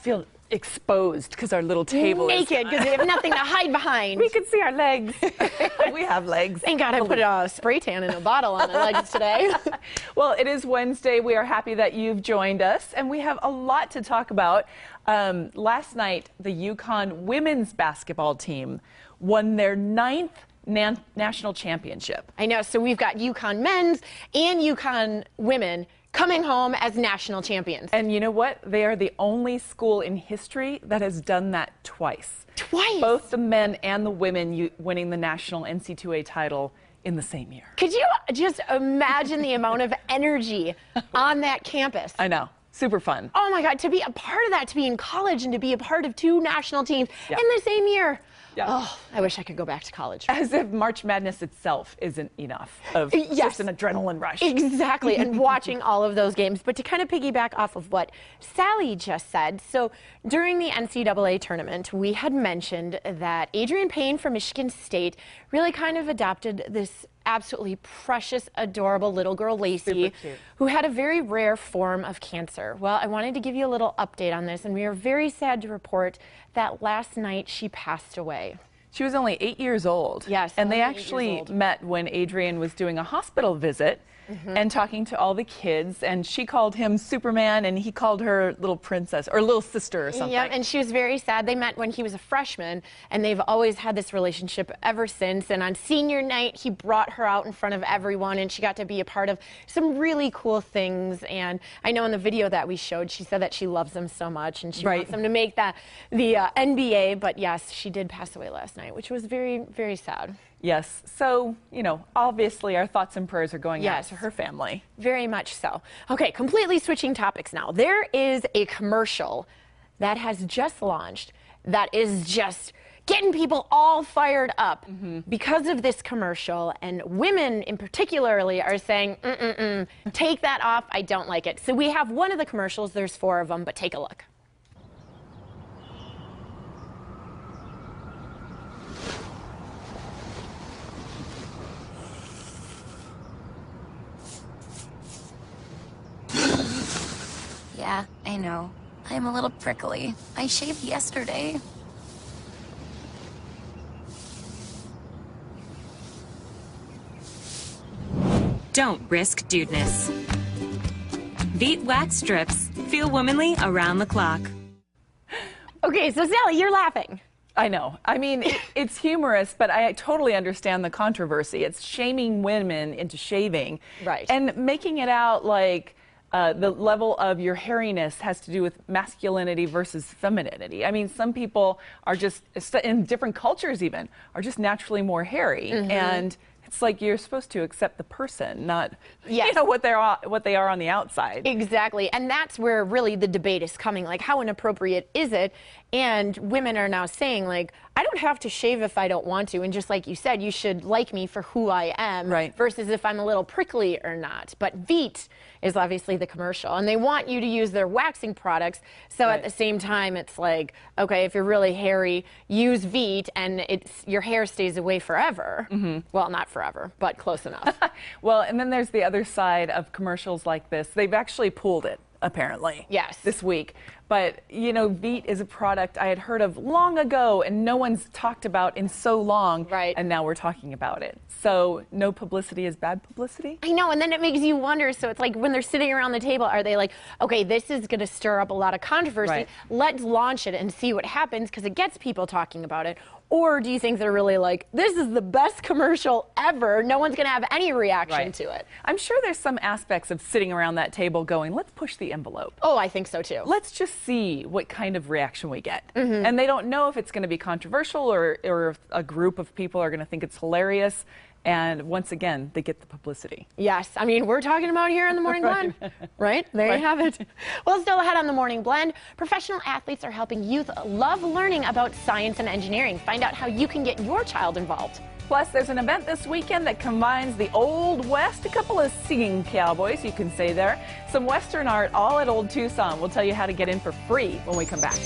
feel exposed because our little table is naked because we have nothing to hide behind. We can see our legs. We have legs. Thank God I put a spray tan in a bottle on my legs today. Well, it is Wednesday. We are happy that you've joined us, and we have a lot to talk about. Last night, the Yukon women's basketball team won their 9th national championship. I know. So we've got Yukon men's and Yukon women coming home as national champions. And you know what? They are the only school in history that has done that twice. Twice? Both the men and the women winning the national NC2A title in the same year. Could you just imagine the amount of energy on that campus? I know. Super fun. Oh my God, to be a part of that, to be in college and to be a part of 2 national teams in the same year. Yeah. Oh, I wish I could go back to college. As if March Madness itself isn't enough of just an adrenaline rush. Exactly, and watching all of those games. But to kind of piggyback off of what Sally just said, so during the NCAA tournament, we had mentioned that Adrian Payne from Michigan State really kind of adopted this absolutely precious, adorable little girl, Lacey, who had a very rare form of cancer. Well, I wanted to give you a little update on this, and we are very sad to report that last night she passed away. She was only 8 years old. Yes. And they actually met when Adrian was doing a hospital visit and talking to all the kids, and she called him Superman and he called her little princess or little sister or something. Yeah, and she was very sad. They met when he was a freshman, and they've always had this relationship ever since. And on senior night, he brought her out in front of everyone, and she got to be a part of some really cool things. And I know in the video that we showed, she said that she loves him so much and she wants him to make the NBA. But yes, she did pass away last night, which was very, very sad. Yes. So, you know, obviously our thoughts and prayers are going out to her family. Very much so. Okay, completely switching topics now. There is a commercial that has just launched that is just getting people all fired up because of this commercial, and women in particularly are saying, take that off, I don't like it. So we have one of the commercials, there's 4 of them, but take a look. Yeah, I know. I'm a little prickly. I shaved yesterday. Don't risk dudeness. Veet wax strips. Feel womanly around the clock. Okay, so Sally, you're laughing. I know. I mean, it's humorous, but I totally understand the controversy. It's shaming women into shaving. Right. And making it out like the level of your hairiness has to do with masculinity versus femininity. I mean, some people are just, in different cultures even, are just naturally more hairy. And it's like you're supposed to accept the person, not you know, what they are on the outside. Exactly, and that's where really the debate is coming. Like, how inappropriate is it? And women are now saying, like, I don't have to shave if I don't want to, and just like you said, you should like me for who I am, versus if I'm a little prickly or not. But Veet is obviously the commercial, and they want you to use their waxing products. So at the same time, it's like, okay, if you're really hairy, use Veet, and your hair stays away forever. Well, not forever, but close enough. Well, and then there's the other side of commercials like this. They've actually pulled it, apparently, this week. But, you know, Veet is a product I had heard of long ago and no one's talked about in so long. And now we're talking about it. So no publicity is bad publicity? I know, and then it makes you wonder. So it's like when they're sitting around the table, are they like, okay, this is going to stir up a lot of controversy. Let's launch it and see what happens because it gets people talking about it. Or do you think they're really like, this is the best commercial ever, no one's going to have any reaction to it? I'm sure there's some aspects of sitting around that table going, let's push the envelope. Oh, I think so too. Let's just see what kind of reaction we get. And they don't know if it's going to be controversial or if a group of people are going to think it's hilarious. And once again, they get the publicity. Yes, I mean, we're talking about here in the Morning Blend, right? There you have it. Well, still ahead on the Morning Blend, professional athletes are helping youth love learning about science and engineering. Find out how you can get your child involved. Plus, there's an event this weekend that combines the Old West, a couple of singing cowboys, you can say there, some Western art, all at Old Tucson. We'll tell you how to get in for free when we come back.